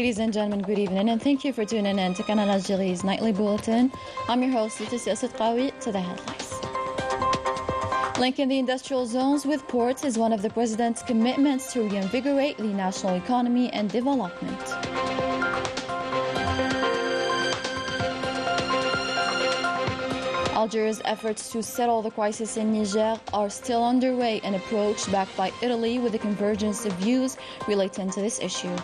Ladies and gentlemen, good evening, and thank you for tuning in to Canal Algérie's nightly bulletin. I'm your host, Laetitia Sidqawi. To the headlines. Linking the industrial zones with ports is one of the President's commitments to reinvigorate the national economy and development. Algeria's efforts to settle the crisis in Niger are still underway, an approach backed by Italy with a convergence of views relating to this issue.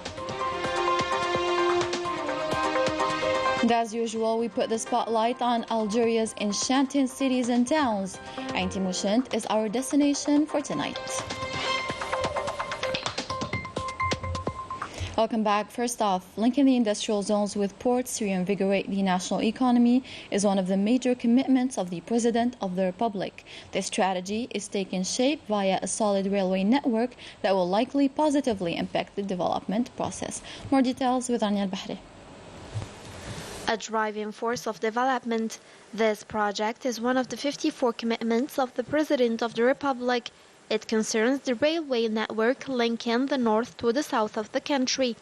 And as usual, we put the spotlight on Algeria's enchanting cities and towns. Ain Timouchent is our destination for tonight. Welcome back. First off, linking the industrial zones with ports to reinvigorate the national economy is one of the major commitments of the President of the Republic. This strategy is taking shape via a solid railway network that will likely positively impact the development process. More details with Anya Al-Bahri. A driving force of development, this project is one of the 54 commitments of the President of the Republic. It concerns the railway network linking the north to the south of the country.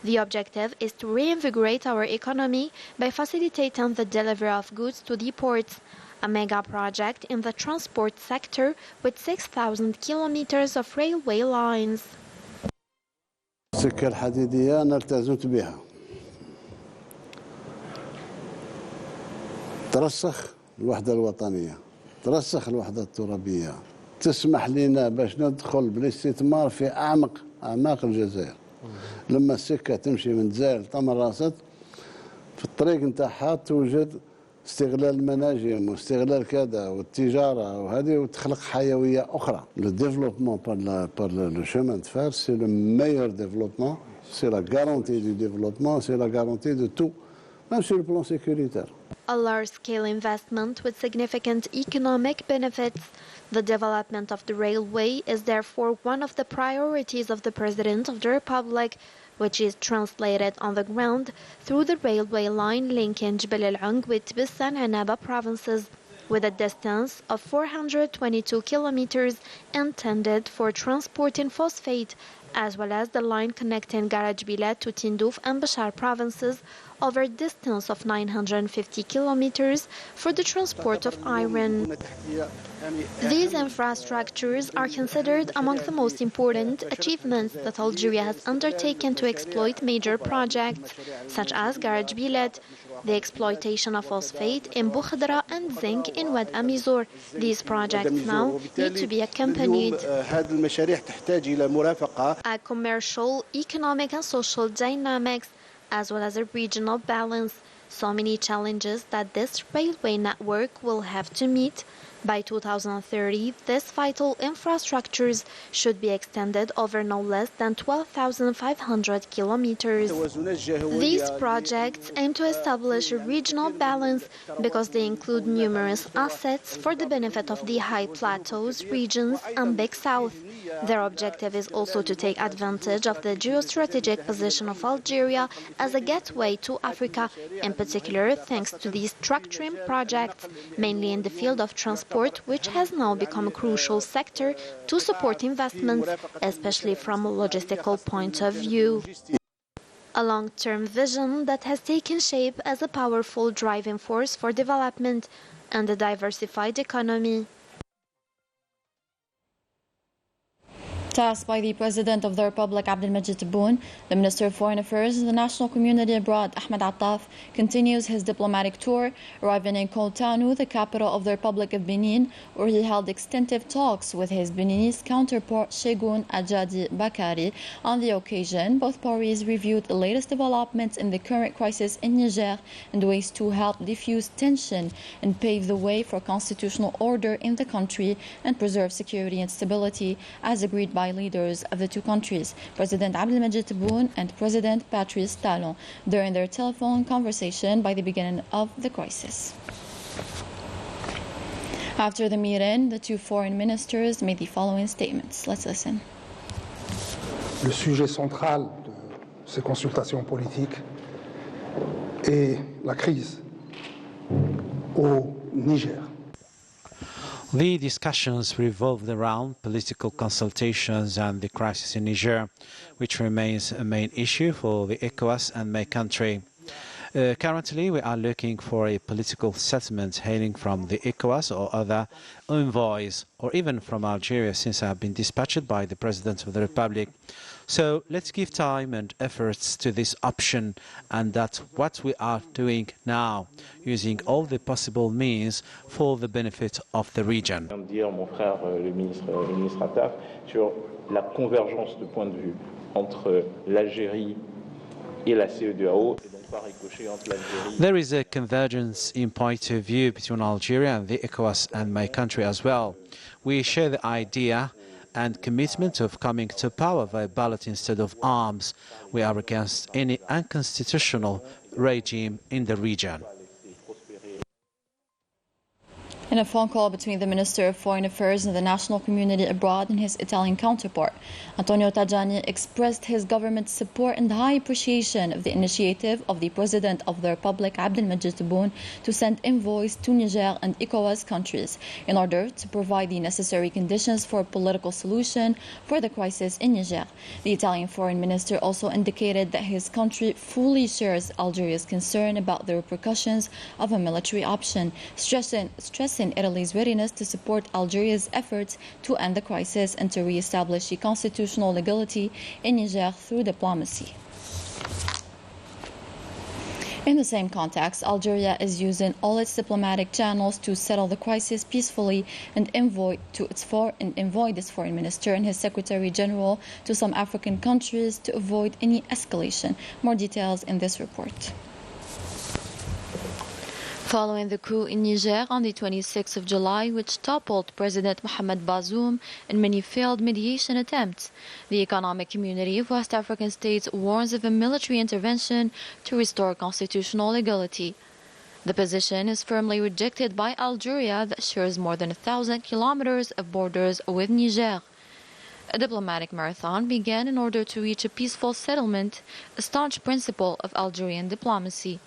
The objective is to reinvigorate our economy by facilitating the delivery of goods to the ports. A mega project in the transport sector with 6,000 kilometers of railway lines. السكة الحديدية أنا التزمت بها. ترسخ الوحدة الوطنية، ترسخ الوحدة الترابية، تسمح لنا باش ندخل بالاستثمار في أعماق الجزائر. لما السكة تمشي من الجزائر لتمر راست في الطريق نتاعها توجد استغلال المناجم واستغلال كذا والتجارة وهذه وتخلق حيوية أخرى. Le développement par le chemin de fer, c'est le meilleur développement, c'est la garantie du développement, c'est la garantie de tout, même sur le plan sécuritaire. A large-scale investment with significant economic benefits. The development of the railway is therefore one of the priorities of the President of the Republic, which is translated on the ground through the railway line linking Jebel El-Ung with Tbis and Annaba provinces, with a distance of 422 kilometers intended for transporting phosphate, as well as the line connecting Garaj-Bilad to Tindouf and Bashar provinces over a distance of 950 kilometers for the transport of iron. These infrastructures are considered among the most important achievements that Algeria has undertaken to exploit major projects, such as Garaj-Bilad, the exploitation of phosphate in Boukhadra and zinc in Wad Amizor. These projects now need to be accompanied a commercial, economic and social dynamics, as well as a regional balance. So many challenges that this railway network will have to meet. By 2030, these vital infrastructures should be extended over no less than 12,500 kilometers. These projects aim to establish a regional balance because they include numerous assets for the benefit of the high plateaus, regions, and Big South. Their objective is also to take advantage of the geostrategic position of Algeria as a gateway to Africa, in particular thanks to these structuring projects, mainly in the field of transport, which has now become a crucial sector to support investments, especially from a logistical point of view. A long-term vision that has taken shape as a powerful driving force for development and a diversified economy. Tasked by the President of the Republic, Abdelmajid Tebboune, the Minister of Foreign Affairs and the National Community Abroad, Ahmed Attaf, continues his diplomatic tour, arriving in Cotonou, the capital of the Republic of Benin, where he held extensive talks with his Beninese counterpart, Shegun Adjadi Bakari. On the occasion, both parties reviewed the latest developments in the current crisis in Niger and ways to help diffuse tension and pave the way for constitutional order in the country and preserve security and stability, as agreed by leaders of the two countries, President Abdelmajid Tebboune and President Patrice Talon, during their telephone conversation by the beginning of the crisis. After the meeting, the two foreign ministers made the following statements. Let's listen. Le sujet central de ces consultations politiques est la crise au Niger. The discussions revolved around political consultations and the crisis in Niger, which remains a main issue for the ECOWAS and my country. Currently, we are looking for a political settlement hailing from the ECOWAS or other envoys, or even from Algeria, since I have been dispatched by the President of the Republic. So let's give time and efforts to this option, and that's what we are doing now, using all the possible means for the benefit of the region. Dire mon frère le ministre Attaf sur la convergence de point de vue entre l'Algérie et la CEDEAO. There is a convergence in point of view between Algeria and the ECOWAS and my country as well. We share the idea and commitment of coming to power by ballot instead of arms. We are against any unconstitutional regime in the region. In a phone call between the Minister of Foreign Affairs and the national community abroad and his Italian counterpart, Antonio Tajani expressed his government's support and high appreciation of the initiative of the President of the Republic, Abdelmajid Tebboune, to send envoys to Niger and ECOWAS countries in order to provide the necessary conditions for a political solution for the crisis in Niger. The Italian Foreign Minister also indicated that his country fully shares Algeria's concern about the repercussions of a military option, stressing Italy's readiness to support Algeria's efforts to end the crisis and to re-establish the constitutional legality in Niger through diplomacy. In the same context, Algeria is using all its diplomatic channels to settle the crisis peacefully and envoy this foreign minister and his secretary general to some African countries to avoid any escalation. More details in this report. Following the coup in Niger on the 26th of July, which toppled President Mohamed Bazoum and many failed mediation attempts, the Economic Community of West African States warns of a military intervention to restore constitutional legality. The position is firmly rejected by Algeria, that shares more than 1,000 kilometers of borders with Niger. A diplomatic marathon began in order to reach a peaceful settlement, a staunch principle of Algerian diplomacy.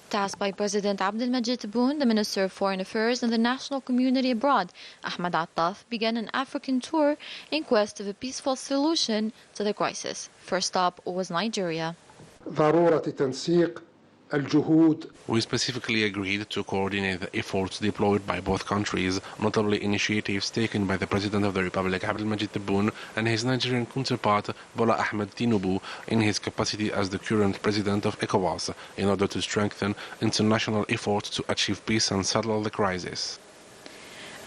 Tasked by President Abdelmajid Tebboune, the Minister of Foreign Affairs and the national community abroad, Ahmed Attaf, began an African tour in quest of a peaceful solution to the crisis. First stop was Nigeria. We specifically agreed to coordinate the efforts deployed by both countries, notably initiatives taken by the President of the Republic, Abdelmajid Tebboune, and his Nigerian counterpart, Bola Ahmed Tinubu, in his capacity as the current President of ECOWAS, in order to strengthen international efforts to achieve peace and settle the crisis.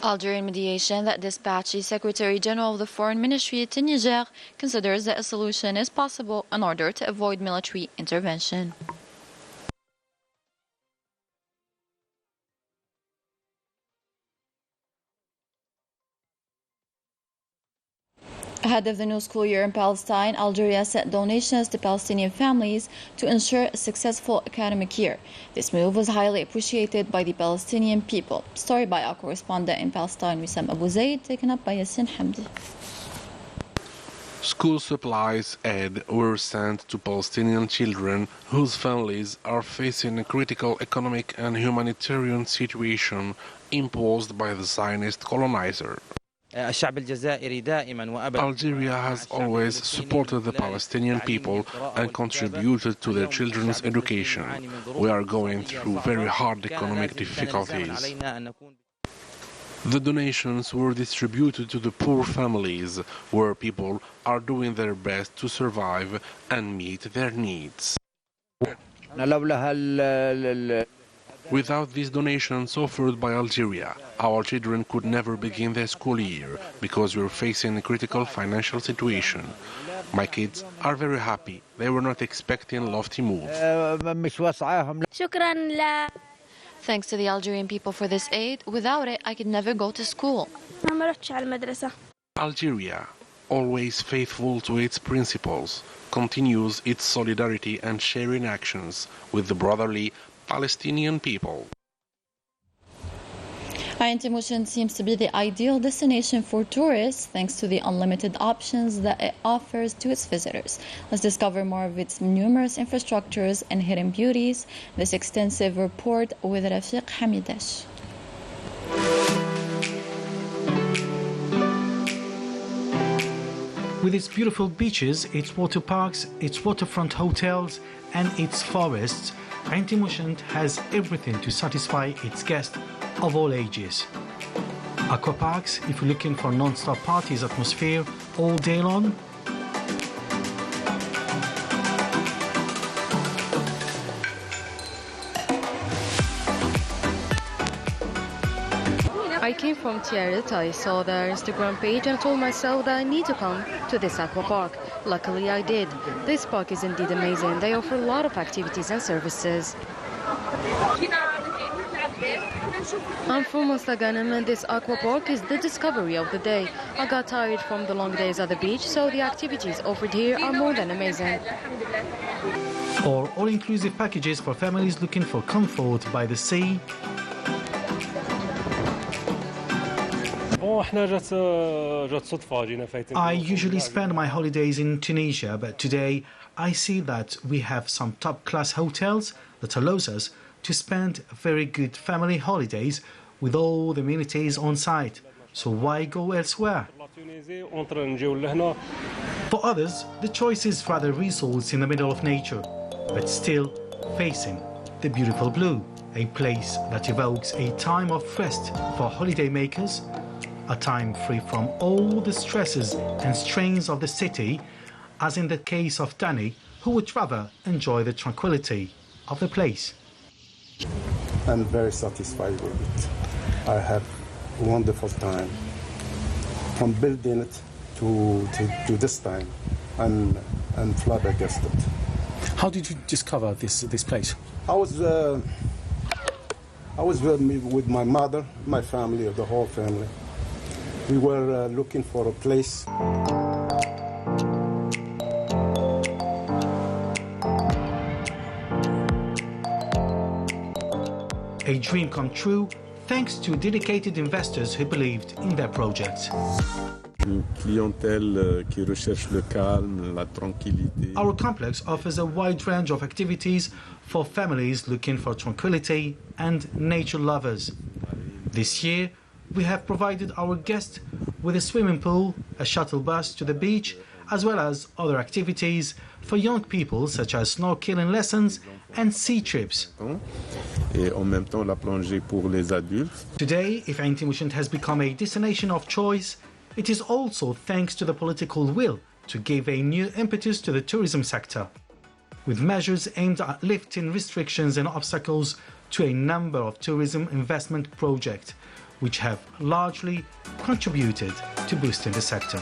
Algerian mediation that dispatched the Secretary General of the Foreign Ministry to Niger considers that a solution is possible in order to avoid military intervention. Ahead of the new school year in Palestine, Algeria sent donations to Palestinian families to ensure a successful academic year. This move was highly appreciated by the Palestinian people. Story by our correspondent in Palestine, Wissam Abu Zaid, taken up by Yassin Hamdi. School supplies aid were sent to Palestinian children whose families are facing a critical economic and humanitarian situation imposed by the Zionist colonizer. Algeria has always supported the Palestinian people and contributed to their children's education. We are going through very hard economic difficulties. The donations were distributed to the poor families, where people are doing their best to survive and meet their needs. Without these donations offered by Algeria, our children could never begin their school year because we are facing a critical financial situation. My kids are very happy. They were not expecting lofty moves. Thanks to the Algerian people for this aid. Without it, I could never go to school. Algeria, always faithful to its principles, continues its solidarity and sharing actions with the brotherly Palestinian people. Ain Timushin seems to be the ideal destination for tourists thanks to the unlimited options that it offers to its visitors. Let's discover more of its numerous infrastructures and hidden beauties. This extensive report with Rafiq Hamidash. With its beautiful beaches, its water parks, its waterfront hotels and its forests, Ain Timoshent has everything to satisfy its guests of all ages. Aquaparks, if you're looking for non-stop parties atmosphere all day long. I came from Tiaret. I saw their Instagram page and told myself that I need to come to this aqua park. Luckily I did. This park is indeed amazing. They offer a lot of activities and services. I'm from Mostaganem and this aqua park is the discovery of the day. I got tired from the long days at the beach, so the activities offered here are more than amazing. Or all-inclusive packages for families looking for comfort by the sea. I usually spend my holidays in Tunisia, but today I see that we have some top-class hotels that allows us to spend very good family holidays with all the amenities on site. So why go elsewhere? For others, the choice is rather resorts in the middle of nature, but still facing the beautiful blue, a place that evokes a time of rest for holidaymakers, a time free from all the stresses and strains of the city, as in the case of Danny, who would rather enjoy the tranquility of the place. I'm very satisfied with it. I have a wonderful time. From building it to this time, I'm flabbergasted. How did you discover this place? I was with my mother, my family, the whole family. We were looking for a place. A dream come true thanks to dedicated investors who believed in their projects. Our complex offers a wide range of activities for families looking for tranquility and nature lovers. This year, we have provided our guests with a swimming pool, a shuttle bus to the beach, as well as other activities for young people such as snorkeling lessons and sea trips. Today, if Ain Timoshent has become a destination of choice, it is also thanks to the political will to give a new impetus to the tourism sector, with measures aimed at lifting restrictions and obstacles to a number of tourism investment projects, which have largely contributed to boosting the sector.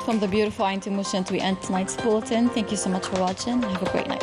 From the beautiful Ain Timoshent, we end tonight's bulletin. Thank you so much for watching. Have a great night.